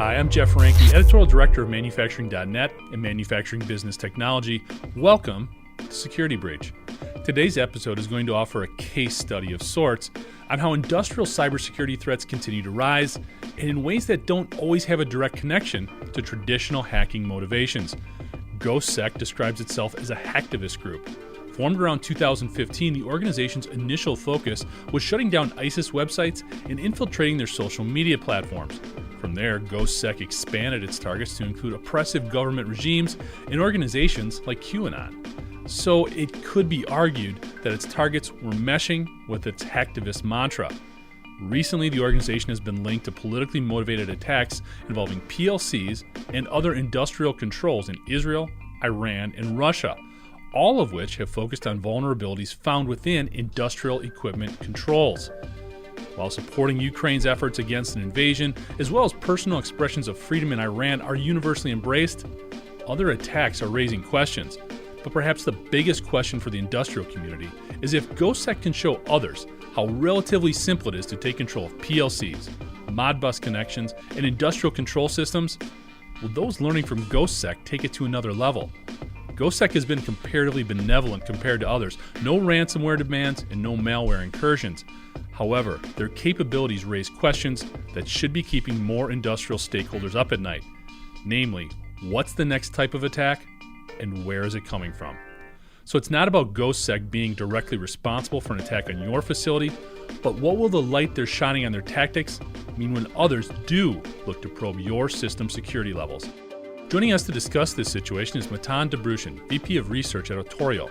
Hi, I'm Jeff Ranke, Editorial Director of Manufacturing.net and Manufacturing Business Technology. Welcome to Security Breach. Today's episode is going to offer a case study of sorts on how industrial cybersecurity threats continue to rise and in ways that don't always have a direct connection to traditional hacking motivations. GhostSec describes itself as a hacktivist group. Formed around 2015, the organization's initial focus was shutting down ISIS websites and infiltrating their social media platforms. From there, GhostSec expanded its targets to include oppressive government regimes and organizations like QAnon. So it could be argued that its targets were meshing with its hacktivist mantra. Recently, the organization has been linked to politically motivated attacks involving PLCs and other industrial controls in Israel, Iran, and Russia, all of which have focused on vulnerabilities found within industrial equipment controls. While supporting Ukraine's efforts against an invasion, as well as personal expressions of freedom in Iran are universally embraced, other attacks are raising questions. But perhaps the biggest question for the industrial community is if GhostSec can show others how relatively simple it is to take control of PLCs, Modbus connections, and industrial control systems, will those learning from GhostSec take it to another level? GhostSec has been comparatively benevolent compared to others. No ransomware demands and no malware incursions. However, their capabilities raise questions that should be keeping more industrial stakeholders up at night. Namely, what's the next type of attack and where is it coming from? So it's not about GhostSec being directly responsible for an attack on your facility, but what will the light they're shining on their tactics mean when others do look to probe your system security levels? Joining us to discuss this situation is Matan Dobrushin, VP of Research at OTORIO.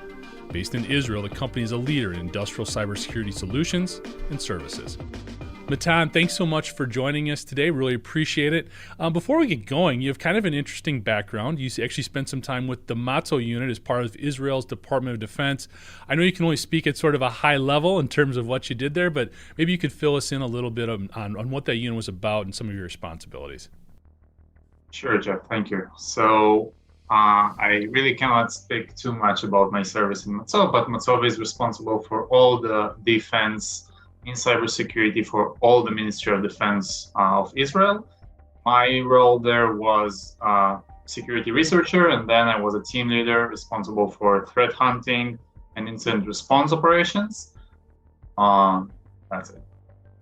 Based in Israel, the company is a leader in industrial cybersecurity solutions and services. Matan, thanks so much for joining us today. Really appreciate it. Before we get going, you have kind of an interesting background. You actually spent some time with the mailto unit as part of Israel's Department of Defense. I know you can only speak at sort of a high level in terms of what you did there, but maybe you could fill us in a little bit on what that unit was about and some of your responsibilities. Sure, Jeff. Thank you. So I really cannot speak too much about my service in mailto, but mailto is responsible for all the defense in cybersecurity for all the Ministry of Defense of Israel. My role there was security researcher, and then I was a team leader responsible for threat hunting and incident response operations. That's it.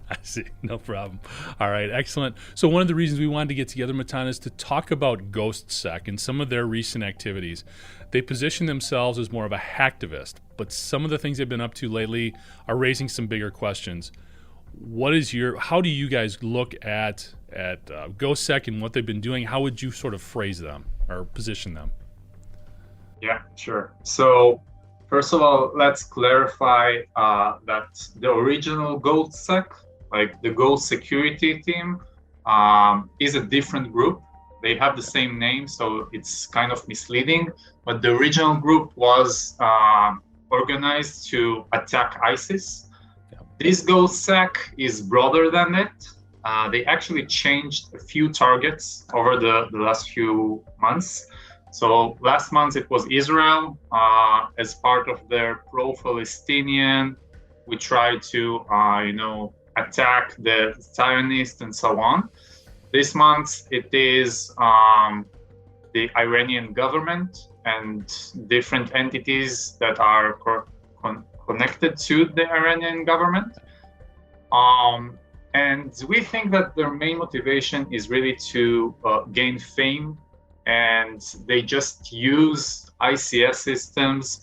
I see. No problem. All right. Excellent. So one of the reasons we wanted to get together, Matan, is to talk about GhostSec and some of their recent activities. They position themselves as more of a hacktivist, but some of the things they've been up to lately are raising some bigger questions. How do you guys look at GhostSec and what they've been doing? How would you sort of phrase them or position them? Yeah, sure. So first of all, let's clarify that the original GhostSec, like the Ghost Security team, is a different group. They have the same name, so it's kind of misleading. But the original group was organized to attack ISIS. Yeah. This GhostSec is broader than it. They actually changed a few targets over the last few months. So last month it was Israel. As part of their pro-Palestinian, we tried to, attack the Zionists and so on. This month it is the Iranian government and different entities that are connected to the Iranian government. And we think that their main motivation is really to gain fame, and they just use ICS systems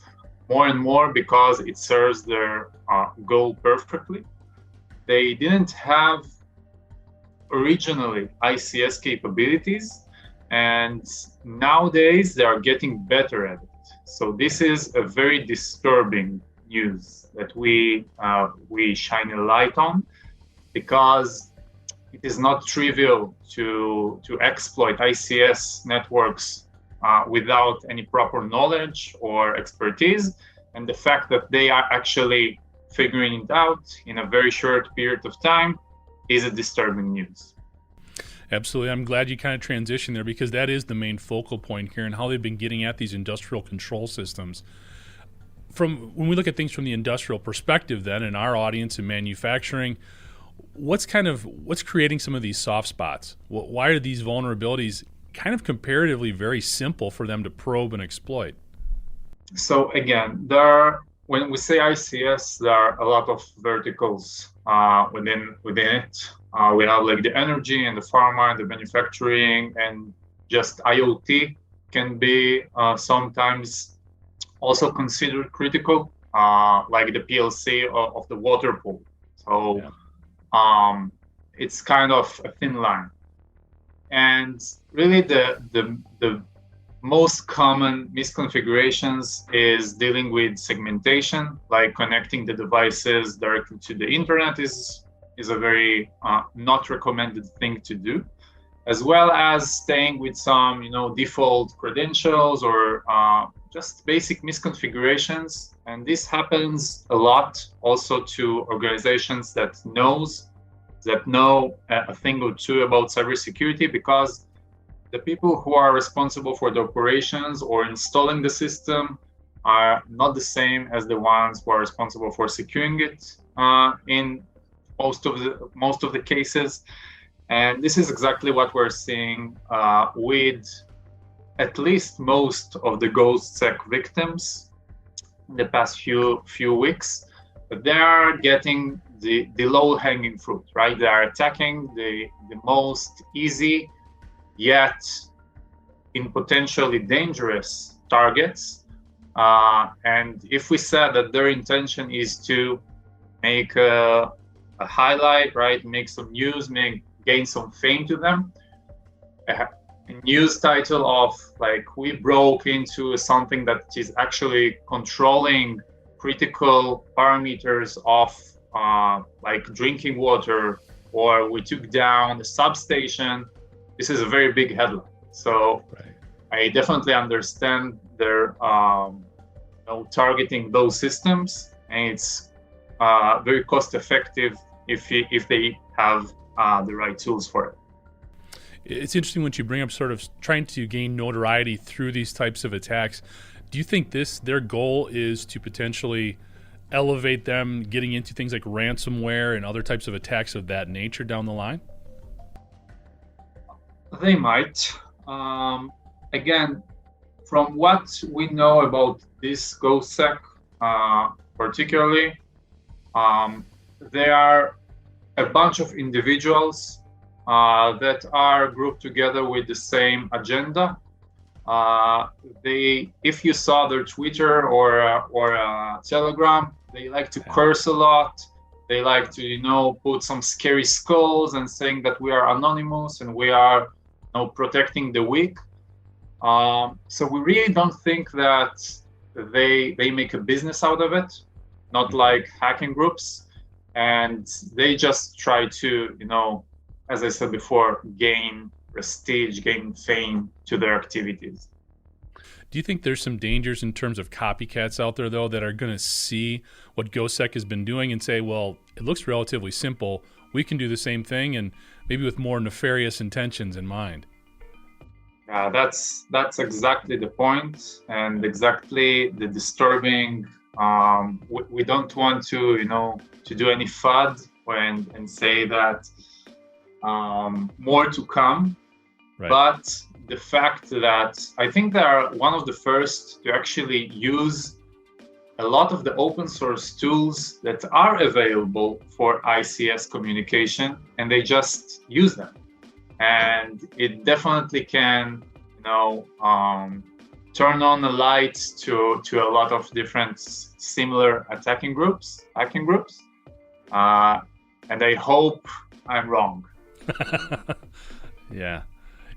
more and more because it serves their goal perfectly. They didn't have originally ICS capabilities, and nowadays they are getting better at it. So this is a very disturbing news that we shine a light on, because it is not trivial to exploit ICS networks without any proper knowledge or expertise. And the fact that they are actually figuring it out in a very short period of time is a disturbing news. Absolutely. I'm glad you kind of transitioned there, because that is the main focal point here and how they've been getting at these industrial control systems. When we look at things from the industrial perspective then, in our audience in manufacturing, What's creating some of these soft spots? Why are these vulnerabilities kind of comparatively very simple for them to probe and exploit? So again, when we say ICS, there are a lot of verticals within it. We have like the energy and the pharma and the manufacturing, and just IoT can be sometimes also considered critical, like the PLC of the water pool. So it's kind of a thin line. And really the most common misconfigurations is dealing with segmentation, like connecting the devices directly to the internet is a very not recommended thing to do, as well as staying with some default credentials or just basic misconfigurations. And this happens a lot also to organizations that know a thing or two about cybersecurity, because the people who are responsible for the operations or installing the system are not the same as the ones who are responsible for securing it in most of the cases. And this is exactly what we're seeing with at least most of the GhostSec victims in the past few weeks. But they are getting the low-hanging fruit, right? They are attacking the most easy yet in potentially dangerous targets. And if we said that their intention is to make a highlight, right, make some news, gain some fame to them, a news title of like, we broke into something that is actually controlling critical parameters of like drinking water, or we took down a substation, this is a very big headline. So I definitely understand their targeting those systems, and it's very cost effective if they have the right tools for it. It's interesting when you bring up sort of trying to gain notoriety through these types of attacks. Do you think their goal is to potentially elevate them getting into things like ransomware and other types of attacks of that nature down the line? They might. Again, from what we know about this GhostSec particularly, there are a bunch of individuals that are grouped together with the same agenda. If you saw their Twitter or Telegram, they like to curse a lot. They like to, put some scary skulls and saying that we are anonymous and we are, protecting the weak. So we really don't think that they make a business out of it, not like hacking groups. And they just try to, as I said before, gain prestige, gain fame to their activities. Do you think there's some dangers in terms of copycats out there, though, that are going to see what GhostSec has been doing and say, well, it looks relatively simple, we can do the same thing, and maybe with more nefarious intentions in mind? Yeah, that's exactly the point, and exactly the disturbing. We don't want to do any FUD and say that more to come. Right. But the fact that I think they are one of the first to actually use a lot of the open source tools that are available for ICS communication, and they just use them. And it definitely can, turn on the light to a lot of different similar hacking groups. And I hope I'm wrong. Yeah.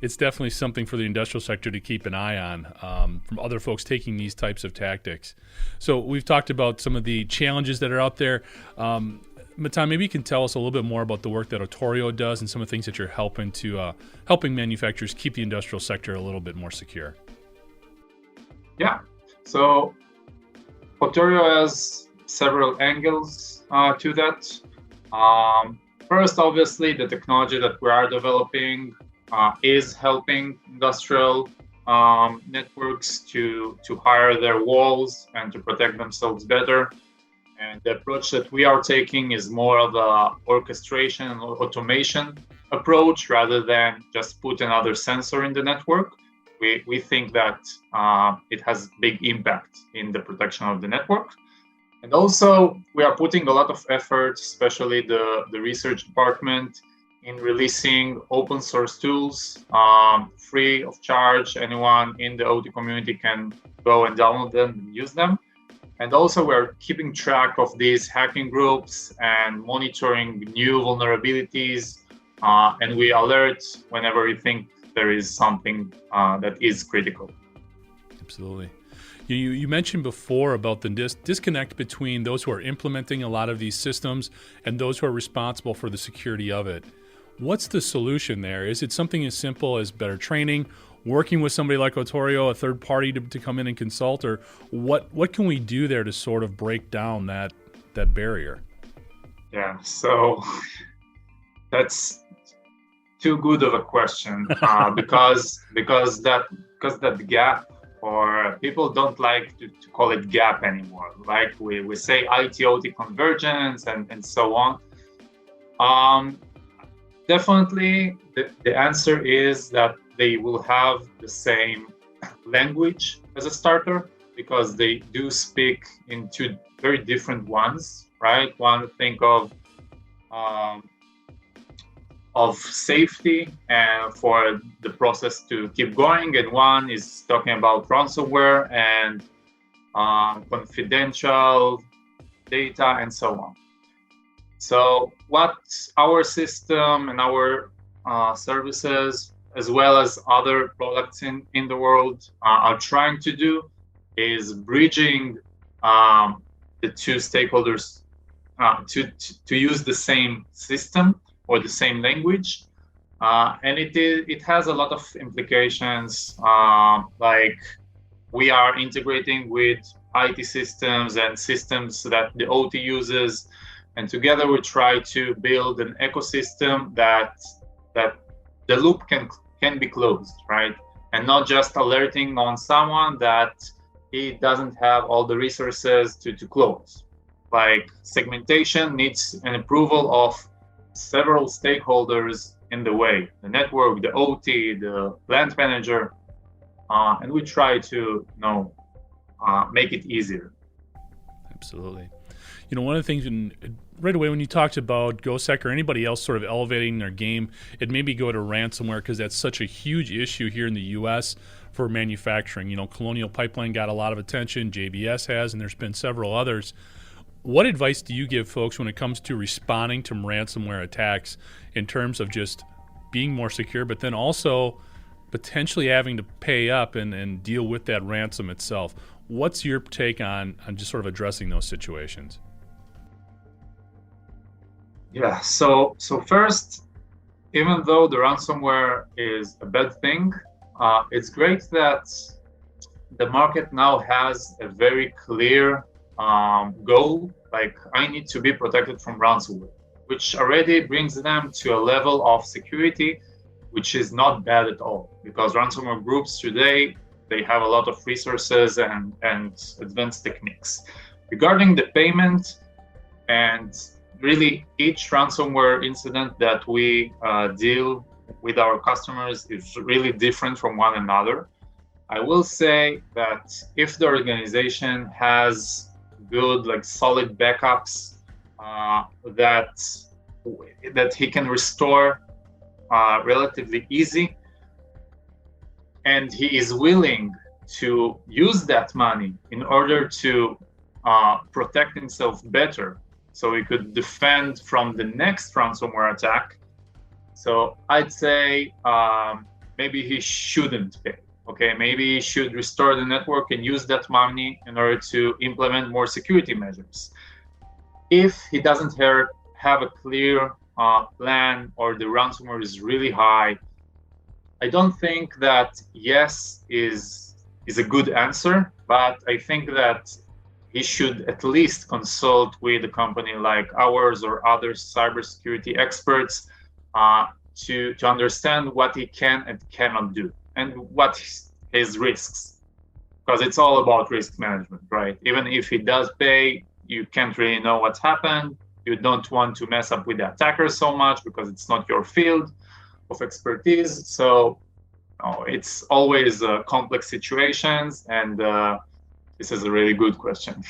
It's definitely something for the industrial sector to keep an eye on from other folks taking these types of tactics. So we've talked about some of the challenges that are out there. Matan, maybe you can tell us a little bit more about the work that OTORIO does and some of the things that you're helping manufacturers keep the industrial sector a little bit more secure. Yeah. So OTORIO has several angles to that. First, obviously, the technology that we are developing is helping industrial networks to hire their walls and to protect themselves better. And the approach that we are taking is more of a orchestration and automation approach rather than just put another sensor in the network. We think that it has big impact in the protection of the network. And also, we are putting a lot of effort, especially the research department, in releasing open source tools, free of charge. Anyone in the OT community can go and download them and use them. And also, we're keeping track of these hacking groups and monitoring new vulnerabilities. And we alert whenever we think there is something that is critical. Absolutely. You mentioned before about the disconnect between those who are implementing a lot of these systems and those who are responsible for the security of it. What's the solution there? Is it something as simple as better training, working with somebody like OTORIO, a third party to come in and consult, or what can we do there to sort of break down that barrier? Yeah, so that's too good of a question because that gap, or people don't like to call it gap anymore. Like we say IT-OT convergence and so on. Definitely, the answer is that they will have the same language as a starter because they do speak in two very different ones, right? One, think of safety and for the process to keep going, and one is talking about ransomware and confidential data and so on. So what our system and our services, as well as other products in the world are trying to do is bridging the two stakeholders to use the same system or the same language, and it has a lot of implications. Like we are integrating with IT systems and systems that the OT uses, and together we try to build an ecosystem that the loop can be closed, right? And not just alerting on someone that he doesn't have all the resources to close. Like segmentation needs an approval of several stakeholders in the way, the network, the OT, the plant manager, and we try to make it easier. Absolutely. One of the things right away when you talked about GhostSec or anybody else sort of elevating their game, it made me go to ransomware because that's such a huge issue here in the U.S. for manufacturing. Colonial Pipeline got a lot of attention, JBS has, and there's been several others. What advice do you give folks when it comes to responding to ransomware attacks in terms of just being more secure, but then also potentially having to pay up and deal with that ransom itself? What's your take on just sort of addressing those situations? Yeah, so first, even though the ransomware is a bad thing, it's great that the market now has a very clear goal, like I need to be protected from ransomware, which already brings them to a level of security which is not bad at all, because ransomware groups today, they have a lot of resources and advanced techniques. Regarding the payment, and really each ransomware incident that we deal with our customers is really different from one another. I will say that if the organization has good, solid backups that he can restore relatively easy, and he is willing to use that money in order to protect himself better, so he could defend from the next ransomware attack. So I'd say maybe he shouldn't pay. Okay, maybe he should restore the network and use that money in order to implement more security measures. If he doesn't have a clear plan, or the ransomware is really high, I don't think that yes is a good answer, but I think that he should at least consult with a company like ours or other cybersecurity experts to understand what he can and cannot do and what his risks, because it's all about risk management, right? Even if he does pay, you can't really know what's happened. You don't want to mess up with the attacker so much because it's not your field of expertise. So it's always complex situations, and this is a really good question.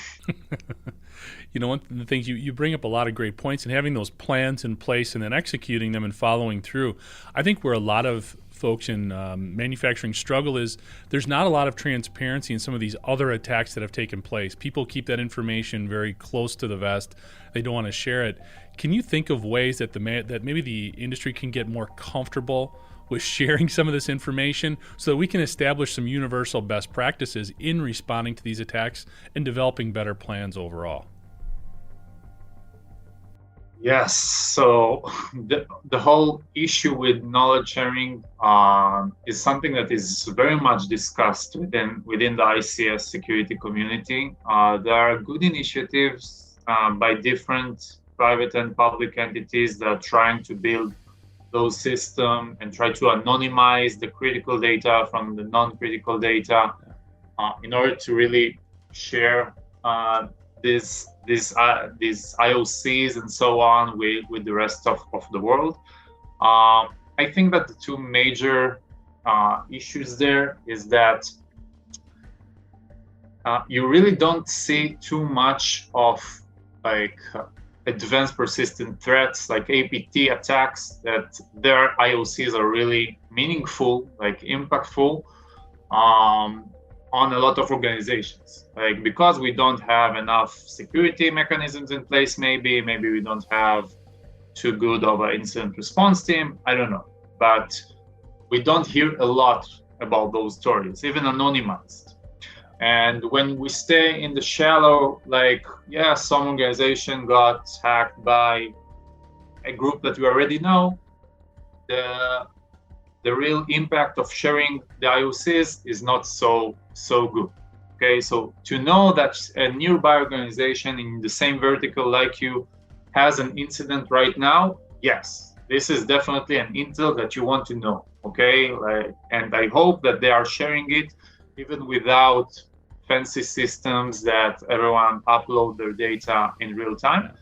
One of the things you bring up a lot of great points, and having those plans in place and then executing them and following through. I think where a lot of folks in manufacturing struggle is there's not a lot of transparency in some of these other attacks that have taken place. People keep that information very close to the vest. They don't want to share it. Can you think of ways that that maybe the industry can get more comfortable with sharing some of this information so that we can establish some universal best practices in responding to these attacks and developing better plans overall? Yes, so the whole issue with knowledge sharing is something that is very much discussed within the ICS security community. There are good initiatives by different private and public entities that are trying to build those systems and try to anonymize the critical data from the non-critical data in order to really share these IOCs and so on with the rest of the world. I think that the two major issues there is that you really don't see too much of advanced persistent threats like APT attacks, that their IOCs are really meaningful, impactful on a lot of organizations. Because we don't have enough security mechanisms in place, maybe we don't have too good of an incident response team, I don't know. But we don't hear a lot about those stories, even anonymized. And when we stay in the shallow, some organization got hacked by a group that we already know, the real impact of sharing the IOCs is not so good. Okay, so to know that a nearby organization in the same vertical like you has an incident right now, yes, this is definitely an intel that you want to know. Okay, and I hope that they are sharing it even without fancy systems that everyone upload their data in real time.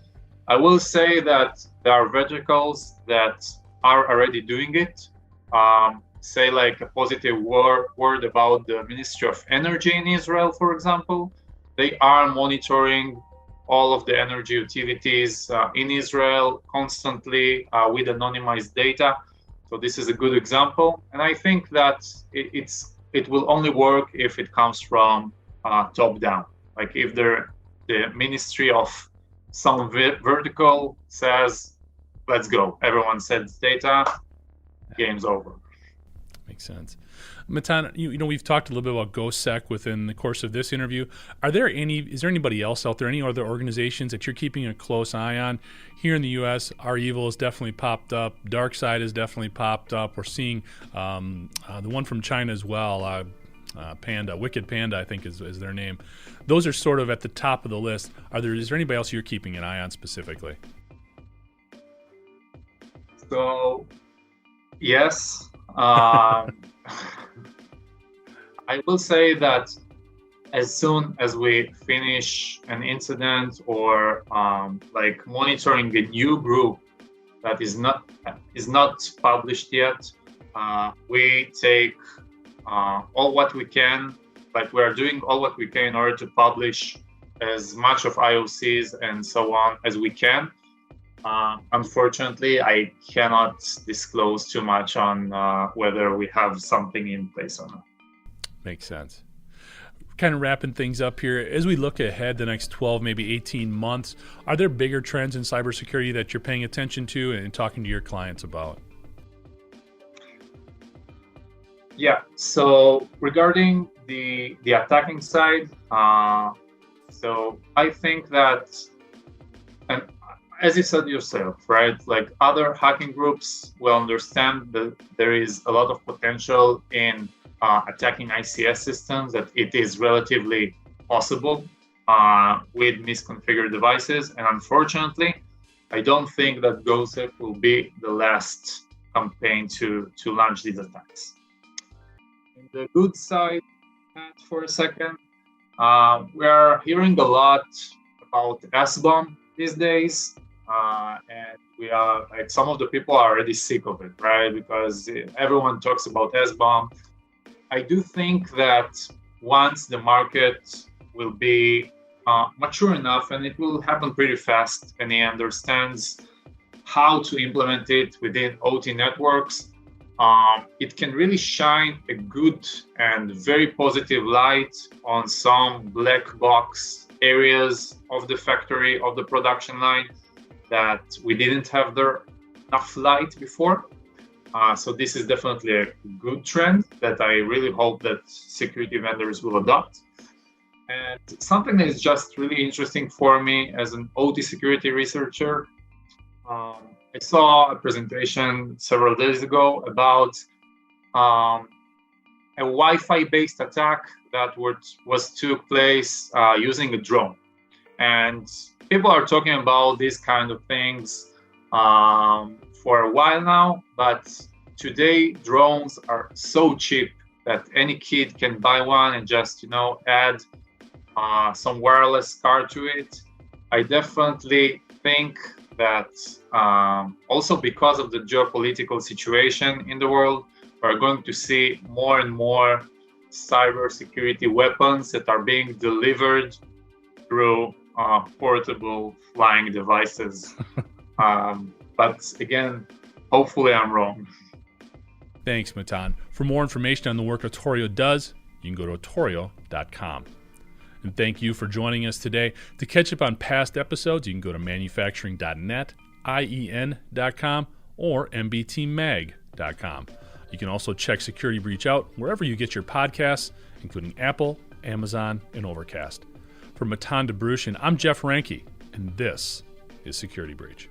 I will say that there are verticals that are already doing it. Say a positive word about the Ministry of Energy in Israel, for example. They are monitoring all of the energy utilities in Israel constantly with anonymized data. So this is a good example. And I think that it will only work if it comes from top down. If the Ministry of some vertical says, let's go, everyone sends data, game's over. Makes sense. Matan, we've talked a little bit about GhostSec within the course of this interview. Is there anybody else out there, any other organizations that you're keeping a close eye on? Here in the U.S., REvil has definitely popped up. DarkSide has definitely popped up. We're seeing the one from China as well, Panda, Wicked Panda, I think is their name. Those are sort of at the top of the list. Is there anybody else you're keeping an eye on specifically? So, yes. I will say that as soon as we finish an incident or monitoring a new group that is not published yet, we take all what we can. We are doing all what we can in order to publish as much of IOCs and so on as we can. Unfortunately, I cannot disclose too much on whether we have something in place or not. Makes sense. Kind of wrapping things up here, as we look ahead the next 12, maybe 18 months, are there bigger trends in cybersecurity that you're paying attention to and talking to your clients about? Yeah, so regarding the attacking side, so I think that, and as you said yourself, right, other hacking groups will understand that there is a lot of potential in attacking ICS systems, that it is relatively possible with misconfigured devices. And unfortunately, I don't think that GhostSec will be the last campaign to launch these attacks. In the good side, for a second, we are hearing a lot about SBOM these days. And we are like, some of the people are already sick of it, right? Because everyone talks about SBOM. I do think that once the market will be mature enough, and it will happen pretty fast, and he understands how to implement it within OT networks, it can really shine a good and very positive light on some black box areas of the factory, of the production line, that we didn't have there enough light before. So this is definitely a good trend that I really hope that security vendors will adopt. And something that is just really interesting for me as an OT security researcher, I saw a presentation several days ago about a Wi-Fi based attack that took place using a drone. And people are talking about these kind of things for a while now, but today drones are so cheap that any kid can buy one and just add some wireless card to it. I definitely think that also because of the geopolitical situation in the world, we're going to see more and more cybersecurity weapons that are being delivered through portable flying devices. But again, hopefully I'm wrong. Thanks, Matan. For more information on the work OTORIO does, you can go to OTORIO.com. And thank you for joining us today. To catch up on past episodes, you can go to manufacturing.net, IEN.com, or mbtmag.com. You can also check Security Breach out wherever you get your podcasts, including Apple, Amazon, and Overcast. For Matan Dobrushin, I'm Jeff Ranke, and this is Security Breach.